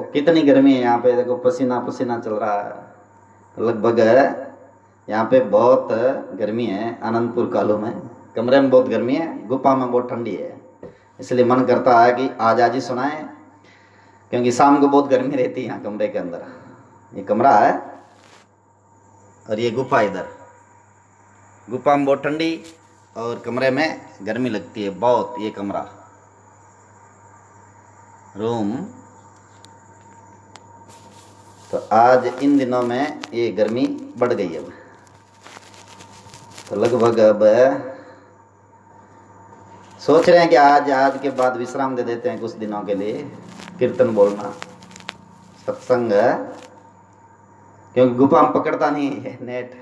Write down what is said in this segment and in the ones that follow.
कितनी गर्मी है यहाँ पे, देखो पसीना पसीना चल रहा है लगभग। यहाँ पे बहुत गर्मी है आनंदपुर कालू में। कमरे में बहुत गर्मी है, गुफा में बहुत ठंडी है। इसलिए मन करता है कि आज आज ही सुनाए, क्योंकि शाम को बहुत गर्मी रहती है यहाँ कमरे के अंदर। ये कमरा है और ये गुफा इधर। गुफा में बहुत ठंडी और कमरे में गर्मी लगती है बहुत। ये कमरा रूम, तो आज इन दिनों में ये गर्मी बढ़ गई अब। तो लगभग अब सोच रहे हैं कि आज के बाद विश्राम दे देते हैं कुछ दिनों के लिए, कीर्तन बोलना, सत्संग, क्योंकि गुफा में पकड़ता नहीं है नेट,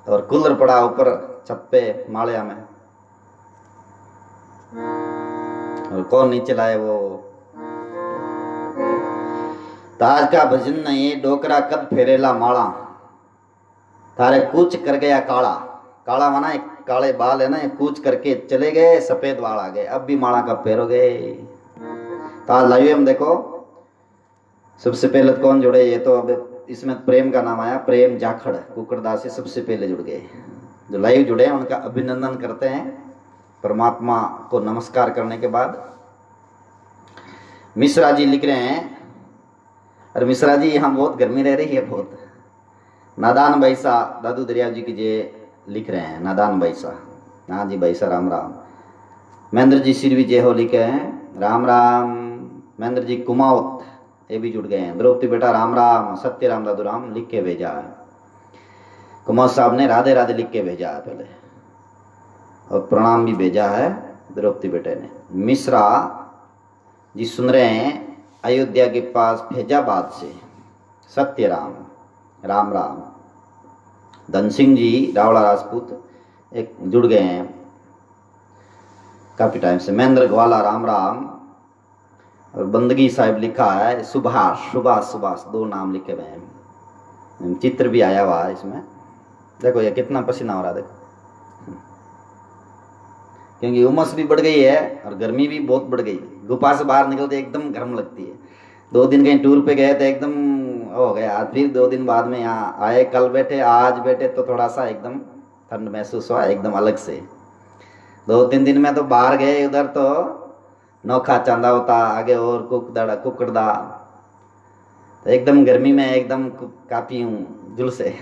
और कूलर पड़ा ऊपर छत पे माड़िया में, और कौन नीचे लाए वो। तो आज का भजन नहीं, डोकरा कद फेरेला माला, थारे कूच कर गया काला। काला माना एक काले बाल है ना, ये कूच करके चले गए, सफेद बाल आ गए, अब भी माला कब फेरोगे। तो आज लाइव में देखो सबसे पहले कौन जुड़े, ये तो अब इसमें प्रेम का नाम आया, प्रेम जाखड़ कुकड़दास से सबसे पहले जुड़ गए। जो लाइव जुड़े हैं उनका अभिनंदन करते हैं परमात्मा को नमस्कार करने के बाद। मिश्रा जी लिख रहे हैं, अरे मिश्रा जी यहाँ बहुत गर्मी रह रही है बहुत। नादान बैसा दादू दरिया जी की जे लिख रहे हैं, नादान बैसा। हाँ जी बैसा, राम राम। महेंद्र जी सिरवी जय हो लिखे हैं, राम राम। महेंद्र जी कुमावत ये भी जुड़ गए हैं। द्रौपदी बेटा राम राम। सत्य राम दादू राम लिख के भेजा है। कुमावत साहब ने राधे राधे लिख के भेजा है पहले, और प्रणाम भी भेजा है द्रौपदी बेटे ने। मिश्रा जी सुन रहे हैं अयोध्या के पास फैजाबाद से, सत्य राम, राम राम। धन सिंह जी रावड़ा राजपूत एक जुड़ गए हैं काफी टाइम से। महेंद्र ग्वाला राम राम। और बंदगी साहिब लिखा है सुभाष, सुभाष सुभाष, दो नाम लिखे हुए हैं। चित्र भी आया हुआ है इसमें। देखो ये कितना पसीना हो रहा है, देखो, क्योंकि उमस भी बढ़ गई है और गर्मी भी बहुत बढ़ गई। गुफा से बाहर निकलते एकदम गर्म लगती है। 2 दिन कहीं टूर पे गए थे, एकदम हो गया। आज फिर 2 दिन बाद में यहाँ आए, कल बैठे आज बैठे तो थोड़ा सा एकदम ठंड महसूस हुआ एकदम अलग से। 2-3 दिन में तो बाहर गए, उधर तो नौखा चांदा होता आगे, और कुकड़दा, तो एकदम गर्मी में एकदम काफी हूँ जुल से,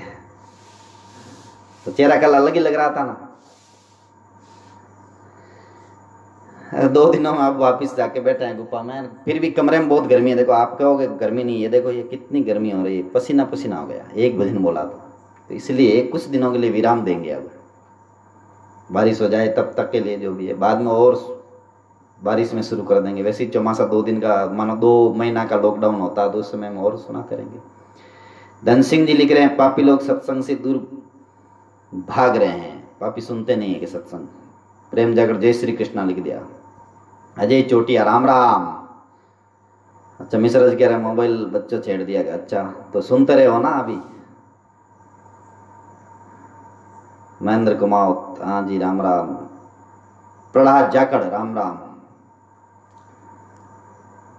तो चेहरा कल अलग ही लग रहा था ना। 2 दिनों में अब वापिस जाके बैठे हैं गुफा में। फिर भी कमरे में बहुत गर्मी है। देखो आप कहोगे गर्मी नहीं है, देखो ये कितनी गर्मी हो रही है, पसीना पसीना हो गया। एक भजन बोला था, तो इसलिए कुछ दिनों के लिए विराम देंगे। अब बारिश हो जाए तब तक के लिए जो भी है, बाद में और बारिश में शुरू कर देंगे। वैसे ही चौमासा 2 दिन का, मानो 2 महीना का लॉकडाउन होता है, तो उस समय में और सुना करेंगे। धन सिंह जी लिख रहे हैं, पापी लोग सत्संग से दूर भाग रहे हैं, पापी सुनते नहीं है कि सत्संग। प्रेम जाकर जय श्री कृष्णा लिख दिया। अजय चोटिया राम राम। अच्छा मिश्रा जी कह रहे हैं मोबाइल बच्चों छेड़ दिया गया। अच्छा तो सुनते रहे हो ना अभी। महेंद्र कुमावत हाँ जी राम राम। प्रहलाद जाखड़ राम राम।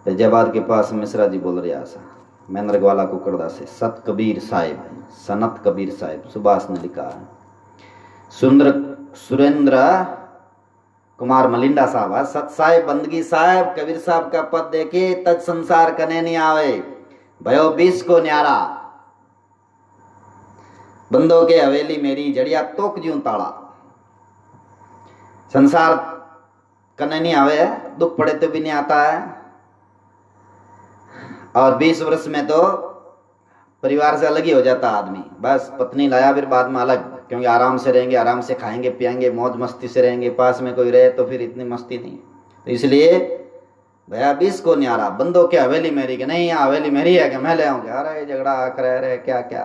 फैजाबाद के पास मिश्रा जी बोल रहे आशा। महेंद्र ग्वाला कुकड़दा से सत कबीर साहिब, सनत कबीर साहिब सुभाष ने लिखा है। सुरेंद्र कुमार मलिंडा साहब, सत साहिब बंदगी साहिब, कबीर साहब का पद देखे तज संसार कने नहीं आवे, भयो 20 को न्यारा, बंदों के हवेली मेरी जड़िया तोक ज्यूं ताला। संसार कने नहीं आवे, दुख पड़े तो भी नहीं आता है। और 20 वर्ष में तो परिवार से अलग ही हो जाता आदमी। बस पत्नी लाया फिर बाद में अलग, क्योंकि आराम से रहेंगे, आराम से खाएंगे पिएंगे, मौज मस्ती से रहेंगे। पास में कोई रहे तो फिर इतनी मस्ती नहीं। तो इसलिए भैया 20 को न्यारा, बंदों के हवेली मेरी के नहीं, यहाँ हवेली मेरी है कि मैं ले आऊंगा। अरे झगड़ा करे रहे क्या क्या।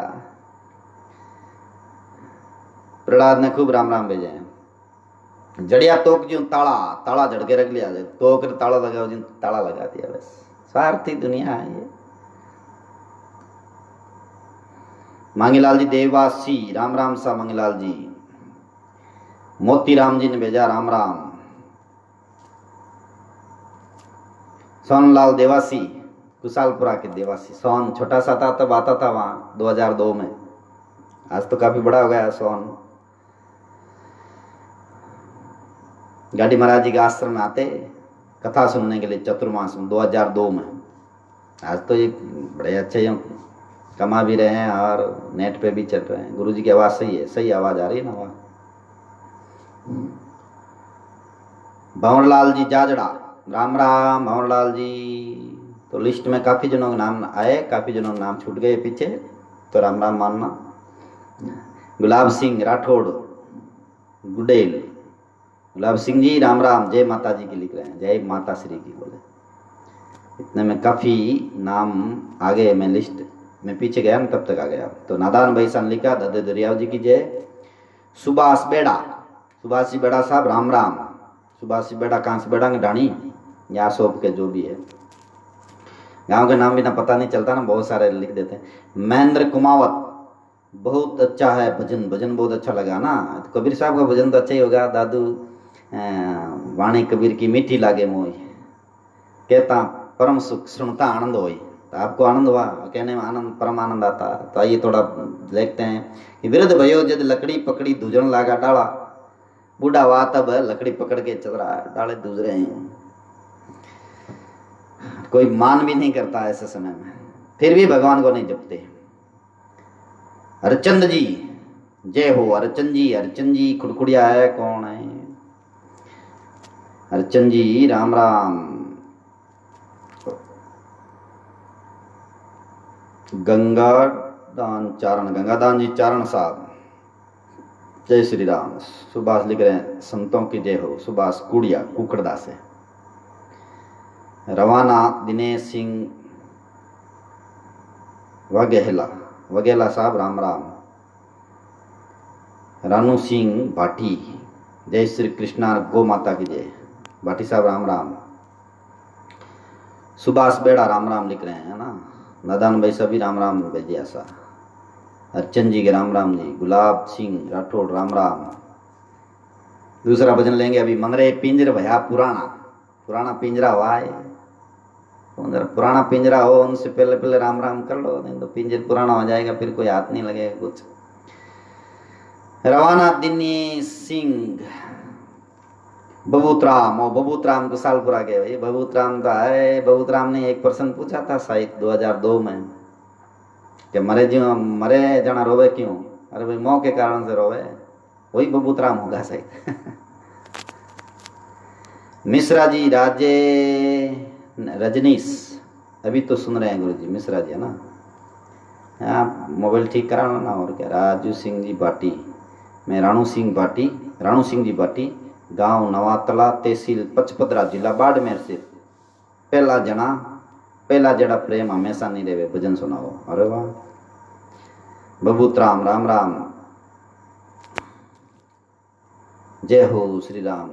प्रहलाद ने खूब राम राम भेजे हैं। जड़िया तोक जो ताला, ताला झड़के रख लिया, तोक ताला लगा, ताला लगा दिया। बस स्वार्थी दुनिया है ये। मांगीलाल जी देवासी राम राम सा। मांगीलाल जी मोती राम जी ने भेजा राम राम। सोनलाल देवासी कुशालपुरा के देवासी। सोन छोटा सा था तब आता था वहाँ 2002 में, आज तो काफी बड़ा हो गया सोन। गाड़ी महाराज जी के आश्रम में आते कथा सुनने के लिए चतुर्मास में 2002 में। आज तो ये बड़े अच्छे कमा भी रहे हैं और नेट पे भी चल रहे हैं। गुरु जी की आवाज़ सही है, सही आवाज़ आ रही है ना आवाज़। भंवरलाल जी जाजड़ा, राम राम भंवरलाल जी। तो लिस्ट में काफ़ी जनों के नाम आए, काफ़ी जनों के नाम छूट गए पीछे, तो राम राम मानना। गुलाब सिंह राठौड़ गुडेल, गुलाब सिंह जी राम राम, जय माता जी की लिख रहे हैं, जय माता श्री की बोले। इतने में काफ़ी नाम आ गए, मैं लिस्ट में पीछे गया ना तब तक आ गया। तो नादान भाई सान लिखा, दादे दरियाव जी की जय। सुभाष बेड़ा, सुभाष जी बेड़ा साहब राम राम। सुभाष जी बेड़ा कहाँ से बेड़ा ढाणी या सोप के जो भी है, गांव के नाम भी ना पता नहीं चलता ना, बहुत सारे लिख देते हैं। महेंद्र कुमावत, बहुत अच्छा है भजन, भजन बहुत अच्छा लगा ना। तो कबीर साहब का भजन तो अच्छा ही होगा। दादू वाणी कबीर की मीठी लागे मोई, कहता परम सुख सुनता आनंद होई। तो आपको आनंद हुआ, कहने में आनंद, परम आनंद आता। तो आइए थोड़ा देखते हैं कि विरुद्ध भयो जद लकड़ी पकड़ी दूजन लागा डाला, बूढ़ा हुआ तब लकड़ी पकड़ के चल रहा है, डाले दूज रहे हैं। कोई मान भी नहीं करता ऐसे समय में, फिर भी भगवान को नहीं जपते। हरचंद जी जय हो। हरचंद जी, हरचंद जी खुड़खुड़िया है, कौन है हरचंद जी? राम राम। गंगादान चारण, गंगादान जी चारण साहब जय श्री राम। सुभाष लिख रहे हैं संतों की जय हो। सुभाष कुड़िया कुकड़दा से। रवाना दिनेश सिंह वगेला, वगेला साहब राम राम। रानू सिंह भाटी, जय श्री कृष्णा गौ माता की जय। भाटी साहब राम राम। सुभाष बेड़ा राम राम लिख रहे हैं ना। नादान भाई सभी राम राम भेजे ऐसा। अर्चन जी के राम राम जी। गुलाब सिंह राठौड़ राम राम। दूसरा भजन लेंगे अभी। मंगरे पिंजर भया पुराना, पुराना पिंजरा हुआ है, पुराना पिंजरा हो उनसे पहले पहले राम राम कर लो, नहीं तो पिंजर पुराना हो जाएगा, फिर कोई हाथ नहीं लगेगा कुछ। रवाना दिनेश सिंह बबूतराम, और बबूतराम कुशालपुरा के भाई। बबूतराम तो है, बबूतराम ने एक प्रश्न पूछा था शायद 2002 में कि मरे जी मरे जना रोवे क्यों? अरे भाई मौत के कारण से रोवे, वही बबूतराम होगा शायद। मिश्रा जी राजे रजनीश, अभी तो सुन रहे हैं गुरु जी। मिश्रा जी है ना, हाँ मोबाइल ठीक कराना ना। और क्या? राजू सिंह जी बाटी, मैं राणू सिंह बाटी, राणू सिंह जी बाटी, गांव नवातला, तहसील पचपदरा, जिला बाड़मेर से। पहला जना पहला जड़ा प्रेम हमेशा नहीं रेवे, भजन सुनाओ। अरे वाह। बबूतराम राम राम, जय हो श्री राम।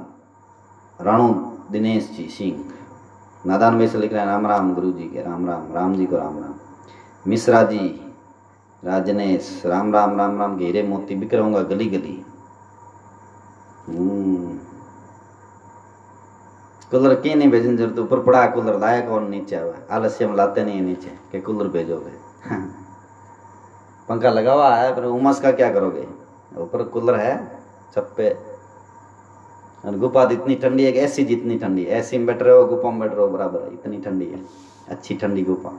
राणू दिनेश जी सिंह, नादान में से लिख रहे हैं राम राम गुरु जी के राम राम, राम जी को राम राम। मिश्रा जी राजनेश राम राम, राम राम। घेरे मोती बिखरूंगा गली गली। कूलर की नहीं भेजने जरूरत, ऊपर पड़ा कूलर, लाया कौन नीचे आवा, आलस्य में लाते नहीं है नीचे कि कूलर भेजोगे। पंखा लगा हुआ है पर उमस का क्या करोगे, ऊपर कूलर है छत पे। और गुफा इतनी ठंडी है कि एसी जितनी ठंडी है, एसी में बैठ रहे हो गुफा में बैठ रहे हो बराबर है, इतनी ठंडी है, अच्छी ठंडी गुफा।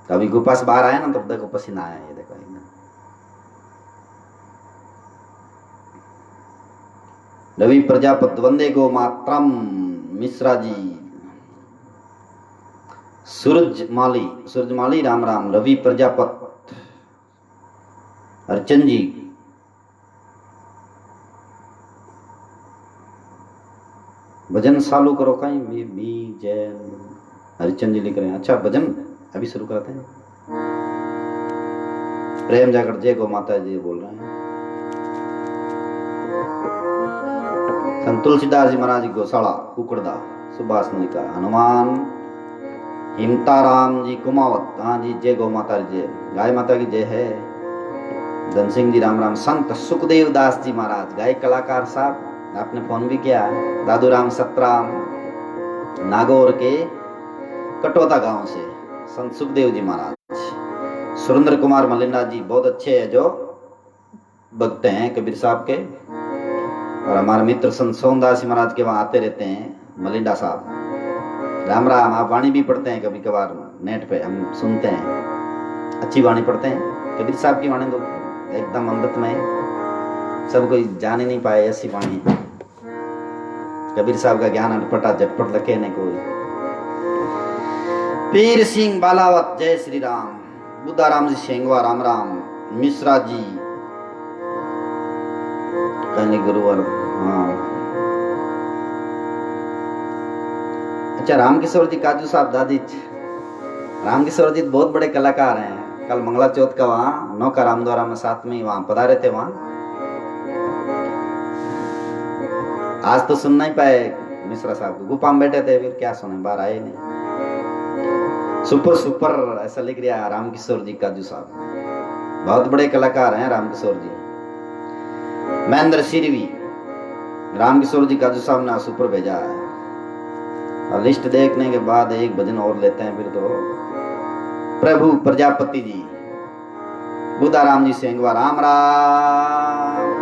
कभी गुफा से बाहर आया ना तो देखो पसीना आया, ये देखो एकदम। रवि प्रजापत वंदे गो मातरम। मिश्रा जी सूरजमाली राम राम। रवि प्रजापत, अर्चन जी, भजन चालू करो कहीं भी जय। हरिचंद जी लिख रहे हैं अच्छा भजन अभी शुरू करते हैं। प्रेम जाकर जय गो माता जी बोल रहे हैं। संत तुलसीदास जी महाराज गौशाला कुकड़दा, सुभाष ने लिखा। हनुमान हिमताराम जी कुमावत, हाँ जी जय गौ माता जी जय, गाय माता की जय है। धन सिंह जी राम राम। संत सुखदेव दास जी महाराज, गायक कलाकार साहब, आपने फोन भी किया है। दादू राम सतराम नागौर के कटोता गांव से। संत सुखदेव जी महाराज, सुरेंद्र कुमार मलिंडा जी बहुत अच्छे हैं जो भक्त हैं कबीर साहब के। और हमारे मित्र संत सोमदास जी महाराज के वहां आते रहते हैं मलिंडा साहब। राम राम। आप वाणी भी पढ़ते हैं कभी कभार नेट पे, हम सुनते हैं, अच्छी वाणी पढ़ते हैं। कबीर साहब की वाणी तो एकदम अमृतमय, सब कोई जान ही नहीं पाए ऐसी वाणी है। कबीर साहब का ज्ञान अटपटा झटपट लखे ने कोई। पीर सिंह बालावत जय श्री राम। बुद्धाराम जी शेंगवा राम राम। मिश्रा जी कन्या गुरुवर। हाँ अच्छा, रामकिशोर जी काजू साहब दादी। रामकिशोर जी बहुत बड़े कलाकार हैं। कल मंगला चौथ का वहाँ नौका रामद्वारा में साथ में वहां पधारे थे। वहां आज तो सुन नहीं पाए मिश्रा साहब को, गुफा में बैठे थे, फिर क्या सुने, बाहर आए नहीं। सुपर सुपर ऐसा लिख रहा रामकिशोर जी काजू साहब, बहुत बड़े कलाकार हैं रामकिशोर जी। महेंद्र सिरवी, रामकिशोर जी काजू साहब ने सुपर भेजा है। और लिस्ट देखने के बाद एक भजन और लेते हैं फिर तो। प्रभु प्रजापति जी, बुद्धाराम जी सेंगवा राम राम।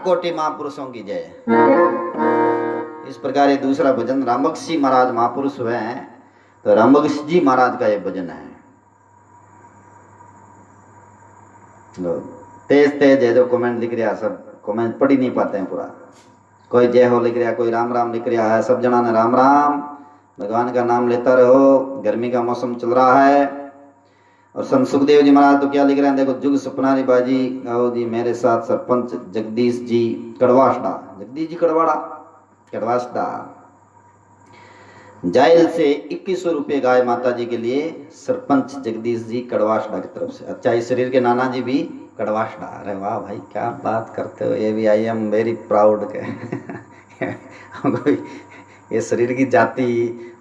कोटि महापुरुषों की जय। इस प्रकार ये दूसरा भजन रामबख्श जी महाराज महापुरुष हुए हैं, तो रामबख्श जी महाराज का ये भजन है। तेज तेज है जो कमेंट लिख रहा, सब कमेंट पढ़ ही नहीं पाते हैं पूरा। कोई जय हो लिख रहा, कोई राम राम लिख रहा है। सब जना ने राम राम, भगवान का नाम लेता रहो। गर्मी का मौसम चल रहा है। और संत सुखदेव जी महाराज तो क्या लिख रहे हैं, देखो, जुग सपनारी बाजी आओ जी मेरे साथ सरपंच जगदीश जी कड़वासडा, जगदीश जी कड़वासडा जायल से 2100 रुपये गाय माता जी के लिए सरपंच जगदीश जी कड़वासडा की तरफ से। अच्छा, इस शरीर के नाना जी भी कड़वासडा। अरे वाह भाई, क्या बात करते हो। ये भी आई एम वेरी प्राउड के हमको ये शरीर की जाति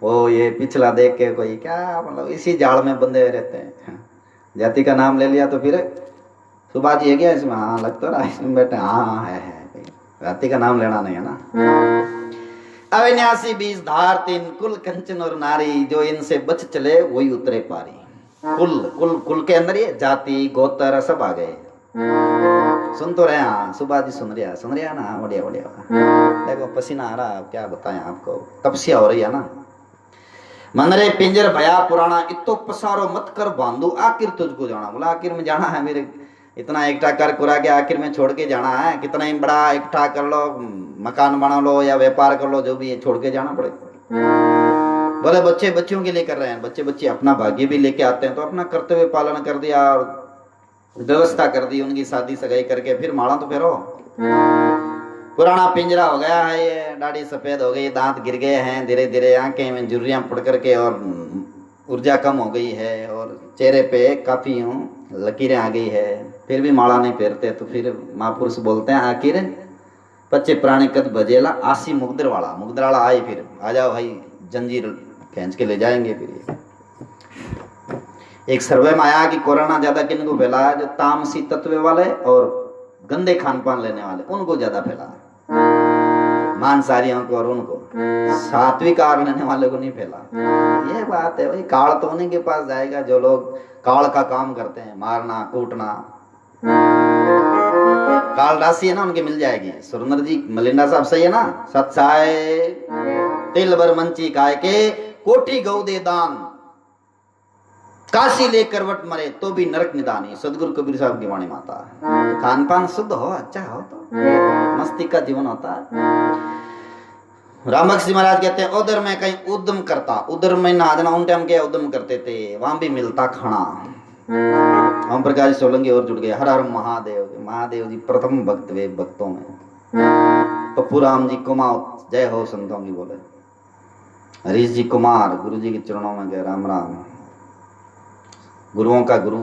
वो ये पिछला देख के कोई क्या मतलब इसी जाल में बंधे रहते हैं। जाति का नाम ले लिया तो फिर सुबह जी है क्या इसमें? हाँ लग तो रहा है इसमें बेटे। हाँ है जाति का नाम लेना नहीं है ना। अविनाशी बीज धार तीन कुल कंचन और नारी, जो इनसे बच चले वही उतरे पारी। कुल कुल कुल के अंदर ये जाति गोत्र सब आ गए। सुन तो रहे? हाँ सुबह जी सुन रहा ना। बढ़िया बढ़िया। देखो पसीना आ रहा, क्या बताएं आपको, तपस्या हो रही है ना। मनरे पिंजर भया पुराना, इतो पसारो मत कर बांधू, आखिर तुझको जाना। बोला आखिर में जाना है मेरे, इतना इकट्ठा कर कुरा के आखिर में छोड़ के जाना है। कितना ही बड़ा इकट्ठा कर लो, मकान बना लो या व्यापार कर लो, जो भी है छोड़ के जाना पड़ेगा। बोले बच्चे बच्चियों के लिए कर रहे हैं, बच्चे बच्चे अपना भाग्य भी लेके आते हैं, तो अपना कर्तव्य पालन कर दिया और व्यवस्था कर दी, उनकी शादी सगाई करके फिर माला तो फेरो। पुराना पिंजरा हो गया है ये, दाढ़ी सफेद हो गई, दांत गिर गए हैं, धीरे धीरे आंखें में झुर्रियां पड़ करके और ऊर्जा कम हो गई है, और चेहरे पे काफी लकीरें आ गई है, फिर भी माला नहीं फेरते। तो फिर महापुरुष बोलते हैं आखिर बच्चे प्राणी कद भजेला आसी मुगदर वाला आए, फिर आ जाओ भाई, जंजीर खींच के ले जाएंगे। फिर एक सर्वे में आया कि कोरोना ज्यादा किन को फैला है? जो तामसी तत्व वाले और गंदे खान पान लेने वाले, उनको ज्यादा फैला। मांसाहारियों को और उनको, सात्विक आहार लेने वाले को नहीं फैला। ये बात है भाई, काल तो उन्हीं के पास जाएगा जो लोग काल का काम करते हैं, मारना कूटना। काल राशि है ना, उनके मिल जाएगी। सुरेंद्र जी मलिंदा साहब सही है ना। सत्साय तिल भर मंची काय के कोठी गौ दे दान, काशी ले करवट मरे तो भी नरक निदानी। सदगुरु कबीर साहब की वाणी माता। खान पान शुद्ध हो, अच्छा हो तो मस्ती का जीवन होता है। रामबख्श जी महाराज कहते हैं उधर में कहीं उद्यम करता, उधर में नादना उन टाइम के उद्यम करते थे, वहां भी मिलता खाना। ओम प्रकाश सोलंकी और जुड़ गए। हर हर महादेव। महादेव जी प्रथम भक्त वे भक्तों में। पप्पू राम जी कुमार जय हो संतों की बोले। हरीश जी कुमार गुरु जी के चरणों में गए। राम राम। गुरुओं का गुरु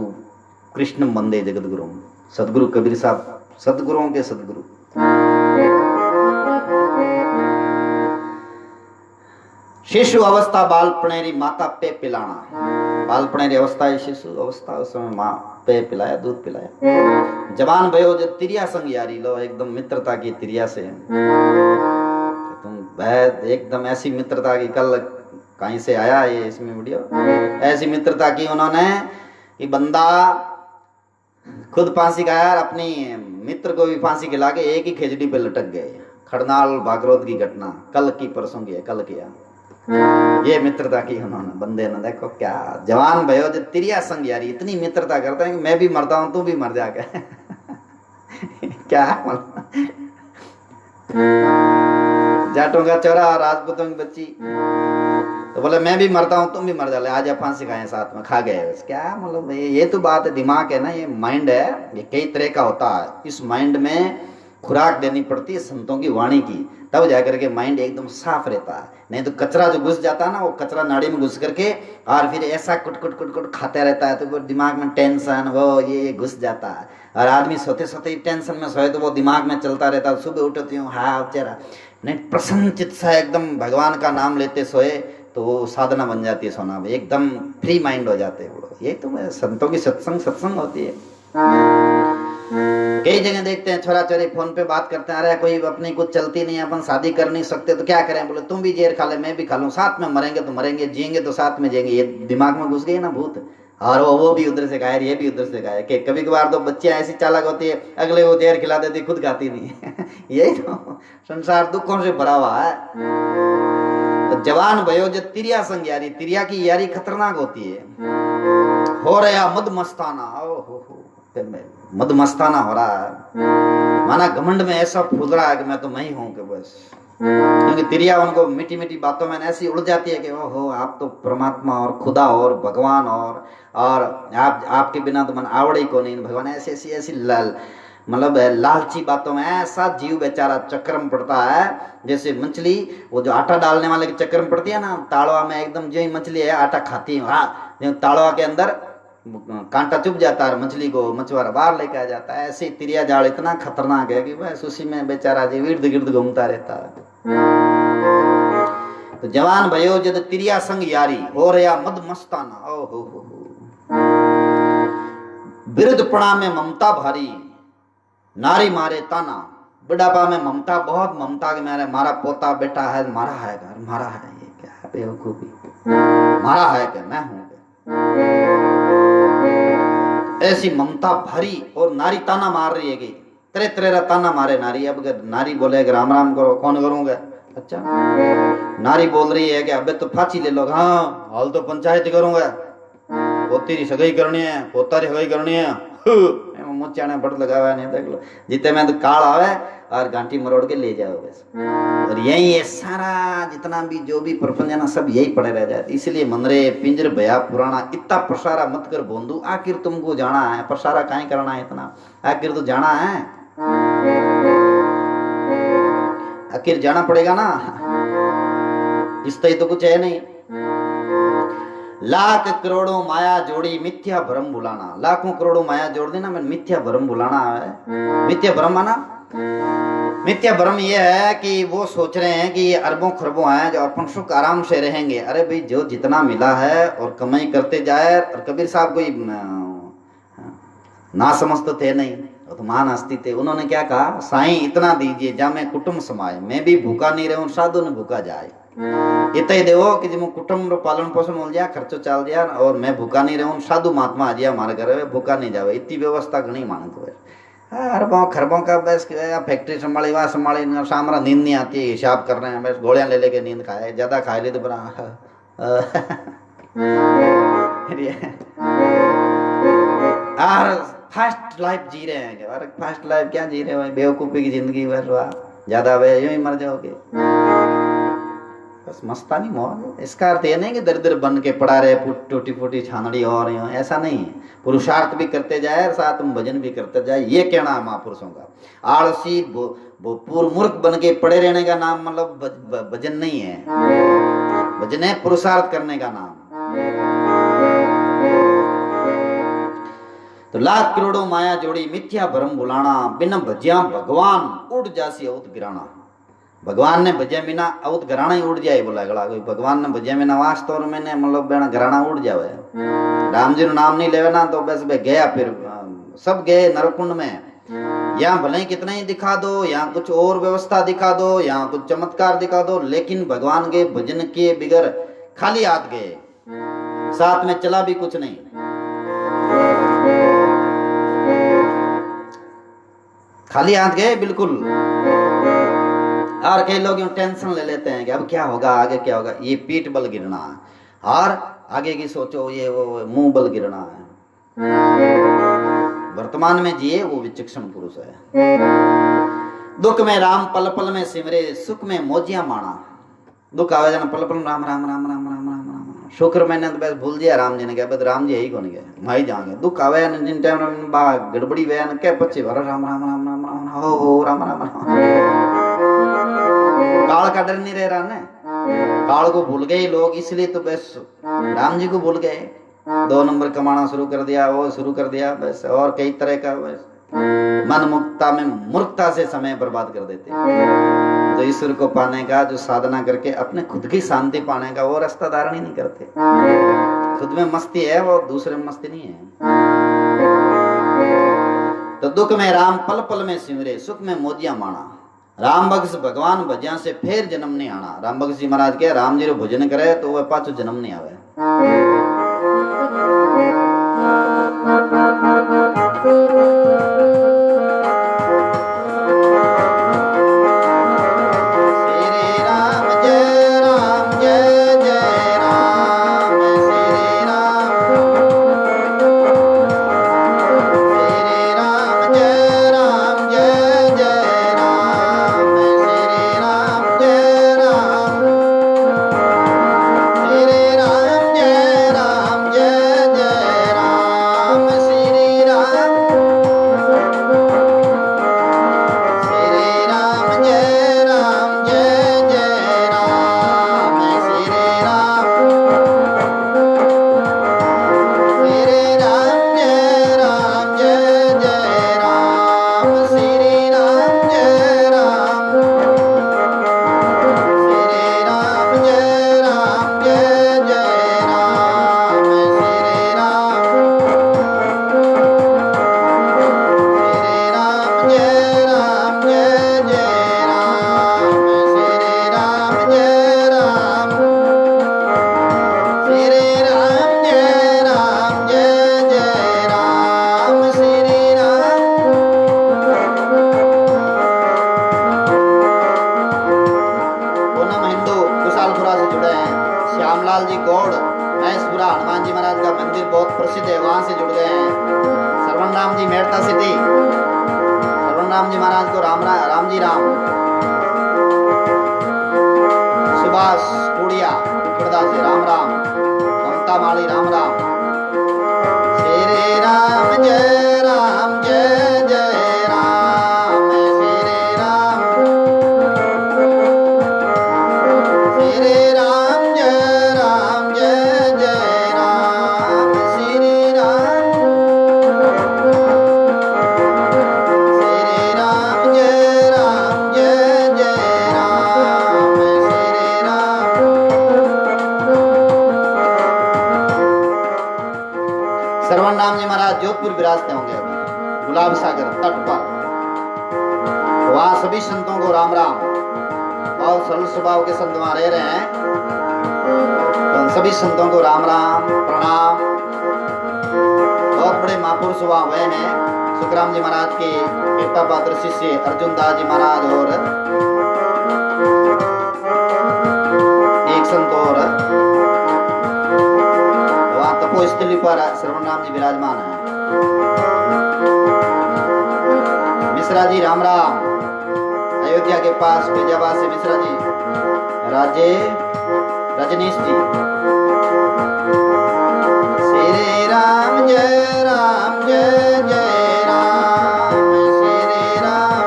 कृष्ण बंदे जगत गुरु, सदगुरु कबीर साहब सदगुरुओं के सदगुरु। शिशु अवस्था बालपनेरी माता पे पिलाना। बालपनेरी अवस्था है शिशु अवस्था, उस समय माँ पे पिलाया, दूध पिलाया। जवान भयो जो तिरिया संग यारी लो, एकदम मित्रता की तिरिया से तुम वह एकदम ऐसी मित्रता की, कल कहीं से आया ये इसमें वीडियो, ऐसी मित्रता की उन्होंने कि बंदा खुद फांसी खाया, अपनी मित्र को भी फांसी खिला के एक ही खेजड़ी पे लटक गए। खड़नाल भागरोद की घटना कल की परसों की है, कल किया। ये मित्रता की उन्होंने बंदे ने। देखो क्या जवान भयो जो तिरिया संग यारी, इतनी मित्रता करते हैं कि मैं भी मरता हूं तू भी मर जाके क्या जाटों का चोरा और राजपूतों की बच्ची, तो बोले मैं भी मरता हूं तुम भी मर जा, आज फांसी खाए साथ में, खा गए। क्या मतलब ये तो बात है, दिमाग है ना, ये माइंड है, ये कई तरह का होता है। इस माइंड में खुराक देनी पड़ती है संतों की वाणी की, तब जाकर के माइंड एकदम साफ रहता है। नहीं तो कचरा जो घुस जाता है ना, वो कचरा नाड़ी में घुस करके और फिर ऐसा कुट कुट कुट कुट खाता रहता है, तो दिमाग में टेंशन वो ये घुस जाता है। और आदमी सोते सोते टेंशन में सोए तो वो दिमाग में चलता रहता है। सुबह उठती हूँ हाँ चेहरा नहीं, प्रसन्न चित्त सा एकदम भगवान का नाम लेते सोए तो वो साधना बन जाती है। सोना एकदम फ्री माइंड हो जाते हैं वो। ये तो संतों की सत्संग होती है। कई जगह देखते हैं छोरा छोरी फोन पे बात करते हैं, अरे कोई अपनी कुछ चलती नहीं, अपन शादी कर नहीं सकते तो क्या करें? बोले तुम भी जहर खा ले मैं भी खा लूं, साथ में मरेंगे तो मरेंगे, जिएंगे तो साथ में जिएंगे। ये दिमाग में घुस गई ना भूत। और वो भी उधर से गायर, ये भी उधर से गायर। कि कभी कभार तो बच्चे ऐसी चालाक होती है, अगले वो जहर खिला देती, खुद खाती नहीं। यही तो संसार दुखों से भरा हुआ है। तो जवान भयो जो तिरिया संग यारी, तिरिया की यारी खतरनाक होती है। हो रहा मद मस्ताना, हो मद मस्ताना हो रहा है, माना घमंड में ऐसा फूल रहा है कि मैं तो मैं ही हूं कि बस। क्योंकि तिरिया उनको मीठी मीठी बातों में ऐसी उड़ जाती है कि ओहो आप तो परमात्मा और खुदा और भगवान और आप आपके बिना तो मन आवड़े को नहीं भगवान। ऐसी ऐसी ऐसी मतलब लालची बातों में ऐसा जीव बेचारा चक्कर में पड़ता है। जैसे मछली वो जो आटा डालने वाले के चक्कर में पड़ती है ना, ताड़वा में एकदम जो ही मछली है आटा खाती है, हाँ ताड़वा के अंदर कांटा चुभ जाता है, मछली को मछुआरा बाहर लेके आ जाता है। ऐसे तिरिया जाल इतना खतरनाक है कि बस उसी में बेचारा जी इर्द गिर्द घूमता रहता है। तो जवान भयो जद तिरिया संग यारी, हो रहा मद मस्ताना, ओ हो। बिरदपणा में ममता भारी, नारी मारे ताना। बुढ़ापा में ममता, बहुत ममता के मेरे मारा पोता बेटा है, मारा है घर, मारा है, ये क्या है बेवकूफी, मारा है क्या मैं हूं, ऐसी ममता भरी। और नारी ताना मार रही है कि तेरे तेरे ताना मारे नारी। अब नारी बोले राम राम करो, कौन करूंगा? अच्छा नारी बोल रही है कि अबे तो फांसी ले लो। हाँ हाल तो पंचायत करूंगा, पोती री सगाई करनी है, पोता री सगाई करनी है। मुच्चा ने बट लगावा नहीं, देख लो जितने में तो काल आवे और गांठी मरोड़ के ले जाओ बस। और यही ये सारा जितना भी जो भी प्रपंच है ना, सब यही पड़े रह जाते। इसलिए मनरे पिंजर भया पुराना, इतना प्रसारा मत कर बोंदू। आखिर तुमको जाना है, प्रसारा काहे करना है इतना, आखिर तो जाना है, आखिर जाना पड़ेगा ना, इस तरह तो कुछ है नहीं। लाख करोड़ों माया जोड़ी मिथ्या भ्रम बुलाना, लाखों करोड़ों माया जोड़ देना, मैं मिथ्या भ्रम बुलाना है। मिथ्या भ्रम माना, मिथ्या भ्रम यह है कि वो सोच रहे हैं कि ये अरबों खरबों हैं जो अपन सुख आराम से रहेंगे। अरे भाई जो जितना मिला है और कमाई करते जाए। और कबीर साहब कोई ना समझ तो थे नहीं, तो महान हस्ती थे। उन्होंने क्या कहा, साईं इतना दीजिए जा मैं कुटुंब समाये, मैं भी भूखा नहीं रहूं साधु ने भूखा जाए। इतना ही देवो कि जो कुटुंब पालन पोषण हो जाए, खर्चो चाल जाए, और मैं भूखा नहीं रहूं, साधु महात्मा आ जाए हमारे घर में, भूखा नहीं जावे। इतनी व्यवस्था घनी मानत हुए। अरबों खरबों का बस फैक्ट्री संभाली, वहाँ संभाली, सामरा नींद नहीं आती, हिसाब कर रहे हैं बस, गोलियां ले लेके नींद खाए, ज्यादा खा ली तो बड़ा। और फास्ट लाइफ जी रहे हैं। अरे फास्ट लाइफ क्या जी रहे हो, बेवकूफी की जिंदगी बस, ज्यादा वे यूं ही मर जाओगे बस। मस्तानी मोह, इसका अर्थ ये नहीं कि दरिद्र बन के पड़ा रहे, टूटी फूटी छानड़ी और ऐसा नहीं है। पुरुषार्थ भी करते जाए और साथ में भजन भी करते जाए, ये कहना है महापुरुषों का। आलसी पूर्व मूर्ख बन के पड़े रहने का नाम मतलब भजन नहीं है। भजन है पुरुषार्थ करने का नाम। तो लाख करोड़ों माया जोड़ी मिथ्या भ्रम बुलाना, बिना भज्या भगवान उड़ जासी अवत गिराना। भगवान ने भजे बिना अवत घराना ही उड़ जाए, बोला गला कोई भगवान ने भजे बिना वास्तव तो मैंने मतलब बेना घराना उड़ जावे। राम जी नाम नहीं लेवे ना तो बस वे गया, फिर सब गए नरकुंड में। यहाँ भले ही कितना ही दिखा दो, यहाँ कुछ और व्यवस्था दिखा दो, यहाँ कुछ चमत्कार दिखा दो, लेकिन भगवान के भजन के बिगर खाली हाथ गए, साथ में चला भी कुछ नहीं। खाली हाथ गए बिल्कुल। और कई लोग यूं टेंशन ले लेते हैं कि अब क्या होगा, आगे क्या होगा। ये पीठ बल गिरना है और आगे की सोचो ये वो मुंह बल गिरना है। वर्तमान में जिए वो विचक्षण पुरुष है। दुख में राम पल पल में सिमरे, सुख में मोजिया माना। दुख आवे जाना पल पल राम राम राम राम राम राम राम। शुक्र मैंने तो बस भूल दिया राम जी ने, क्या राम जी यही कौन गए माई जाएंगे। दुख आवे जिन टाइम गड़बड़ी वे क्या बच्चे भर राम राम राम राम राम हो राम राम राम। काल का डर नहीं रह रहा ना, काल को भूल गए लोग, इसलिए तो बस राम जी को भूल गए। 2 नंबर कमाना शुरू कर दिया, वो शुरू कर दिया बस, और कई तरह का बस मन मुक्ता में मूर्खता से समय बर्बाद कर देते। तो ईश्वर को पाने का जो साधना करके अपने खुद की शांति पाने का वो रास्ता धारण ही नहीं करते। खुद में मस्ती है, वो दूसरे में मस्ती नहीं है। तो दुख में राम पल पल में सिमरे, सुख में मोदिया माना। राम भक्त भगवान भजिया से फिर जन्म नहीं आना। राम भक्त जी महाराज के राम जी रो भजन करे तो वह पाछो जन्म नहीं आवे। जमालपुरा से जुड़े हैं। श्यामलाल जी गौड़ महेशपुरा हनुमान जी महाराज का मंदिर बहुत प्रसिद्ध है, वहां से जुड़ गए हैं। श्रवण राम जी मेड़ता सिटी, श्रवण राम जी महाराज को राम जी राम। सुभाष कुड़िया उखड़दा से राम राम। ममता माली राम राम। श्री राम जय राम जय जय राम। श्री राम जय राम जय जय राम। श्री राम जय राम जय जय राम। श्री राम। श्रवण राम जी महाराज जोधपुर विराजते होंगे अभी, गुलाब सागर तट पर। वहां सभी संतों को राम राम। और सरल स्वभाव के संत वहां रह रहे हैं, तो सभी संतों को राम राम प्रणाम। बहुत बड़े महापुरुष वहां हुए हैं। सुखराम जी महाराज के कृपा पात्र शिष्य अर्जुन दास जी महाराज और एक संत और वहां तपोस्थली पर श्रवण राम जी विराजमान है। मिश्रा जी राम राम। अयोध्या के पास फैजाबाद से मिश्रा जी, राजे रजनीश जी। श्री राम जय राम जय जय राम। श्री राम।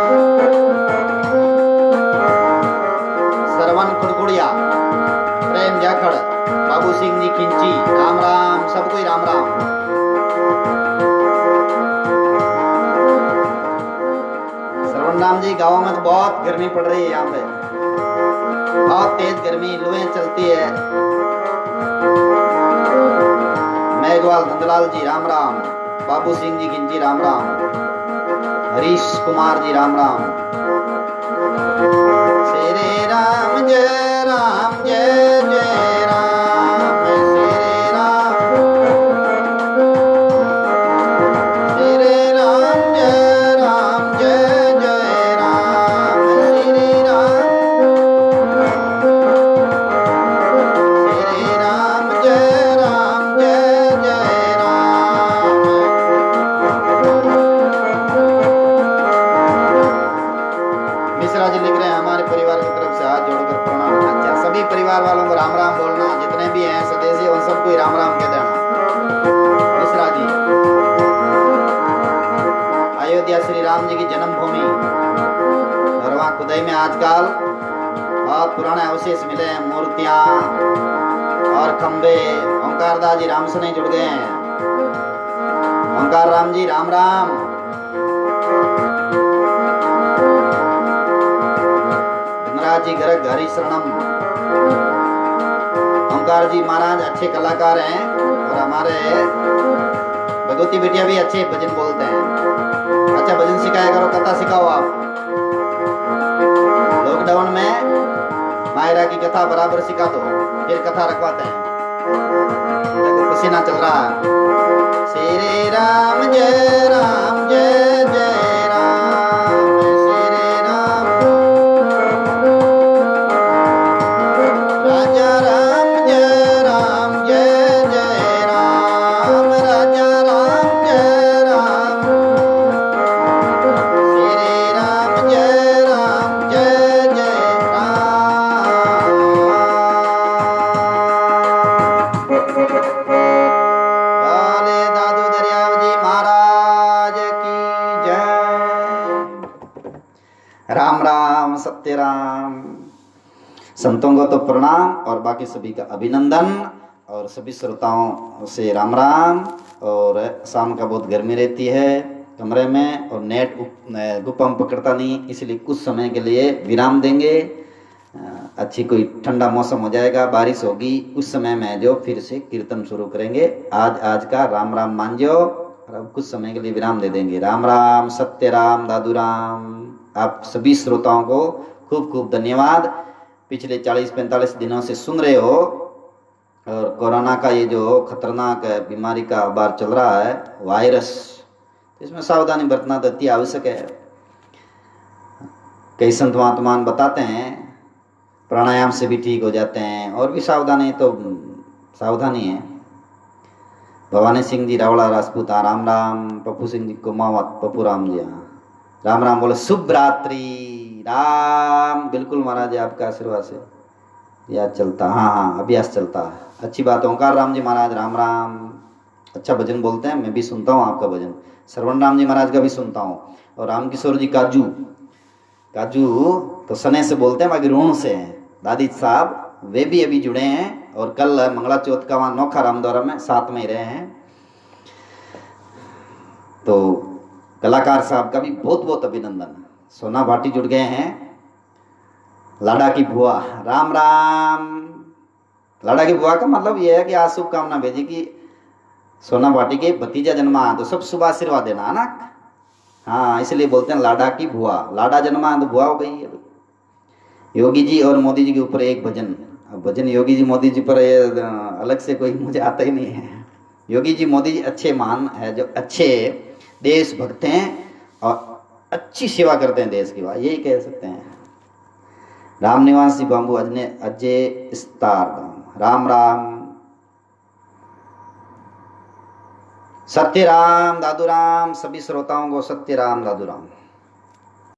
श्रवण कुड़कुड़िया प्रेम जाखड़ बाबू सिंह जी खिंची राम राम। सबको ही राम राम। श्रवण राम जी गाँव में तो बहुत गर्मी पड़ रही है, यहाँ पे बहुत तेज गर्मी, लुएं चलती है। मेघवाल नंदलाल जी राम राम। बाबू सिंह जी खिंची राम राम। हरीश कुमार जी राम राम। श्री राम जय जय राम। श्री राम। श्री राम जय जय राम। श्री राम। श्री राम जय जय राम। मिश्रा जी लिख रहे हैं, हमारे परिवार की तरफ से हाथ जोड़कर प्रणाम। अच्छा, सभी परिवार वालों को राम राम बोलना, जितने भी हैं सदस्य उन सबको ही राम राम कह देना। मिश्रा जी। अयोध्या श्री राम जी की जन्मभूमि, और वहाँ खुदाई में आजकल बहुत पुराने अवशेष मिले हैं, मूर्तियां और खंबे। ओंकार दास जी राम से नहीं जुड़ गए हैं। ओंकार राम जी राम राम। धनराज जी गर्ग हरि शरणम। ओंकार जी महाराज अच्छे कलाकार हैं, और हमारे भगवती बिटिया भी अच्छे भजन बोलते हैं। अच्छा भजन सिखाया करो, कथा सिखाओ आप। लॉकडाउन में मायरा की कथा बराबर सिखा दो, फिर कथा रखवाते हैं। देखो पसीना चल रहा है। श्री राम जय जय राम। श्री राम। राजा राम जय जय राम। राजा राम जय राम। श्री राम जय जय राम। बोले दादू दरियाव जी महाराज की जय। राम राम सत्य राम। संतों को तो प्रणाम और बाकी सभी का अभिनंदन, और सभी श्रोताओं से राम राम। और शाम का बहुत गर्मी रहती है कमरे में, और नेट गुप्पम पकड़ता नहीं, इसलिए कुछ समय के लिए विराम देंगे। अच्छी कोई ठंडा मौसम हो जाएगा, बारिश होगी, उस समय में जो फिर से कीर्तन शुरू करेंगे। आज का राम राम मान जाओ, और अब कुछ समय के लिए विराम दे देंगे। राम राम सत्य राम दादू राम। आप सभी श्रोताओं को खूब खूब धन्यवाद। पिछले 40-45 दिनों से सुन रहे हो, और कोरोना का ये जो खतरनाक बीमारी का बार चल रहा है, वायरस, इसमें सावधानी बरतना तो अति आवश्यक है। कई संत महात्मा बताते हैं प्राणायाम से भी ठीक हो जाते हैं। और भी सावधानी तो सावधानी है। भवानी सिंह जी रावड़ा राजपूत, हाँ राम राम। पप्पू सिंह जी कुमावत, पप्पू राम जी, हाँ राम राम। बोले शुभ रात्रि राम। बिल्कुल महाराज जी, आपका आशीर्वाद से याद चलता, हाँ हाँ अभ्यास चलता है, अच्छी बात है। ओंकार राम जी महाराज राम राम। अच्छा भजन बोलते हैं, मैं भी सुनता हूँ आपका भजन। श्रवण राम जी महाराज का भी सुनता हूँ। और राम किशोर जी काजू, काजू तो सने से बोलते हैं, बाकी ऋण से हैं। दादी साहब वे भी अभी जुड़े हैं, और कल मंगला चौथ का वहाँ नौखा रामद्वारा में साथ में ही रहे हैं। तो कलाकार साहब का भी बहुत बहुत अभिनंदन। सोना भाटी जुड़ गए हैं। लाडा की बुआ राम राम। लाडा की बुआ का मतलब यह है कि आज शुभकामना भेजी कि सोना भाटी के भतीजा जन्मा, तो सब शुभ आशीर्वाद देना है ना। हाँ इसलिए बोलते हैं लाडा की बुआ। लाडा जन्मा तो बुआ हो गई है। योगी जी और मोदी जी के ऊपर एक भजन। अब भजन योगी जी मोदी जी पर ये अलग से कोई मुझे आता ही नहीं है। योगी जी मोदी जी अच्छे महान है, जो अच्छे देशभक्त हैं और अच्छी सेवा करते हैं देश की, बात यही कह सकते हैं। राम निवास जी बाम्बू अजने अजय स्तार राम राम। सत्य राम दादू राम, सभी श्रोताओं को सत्य राम दादू राम।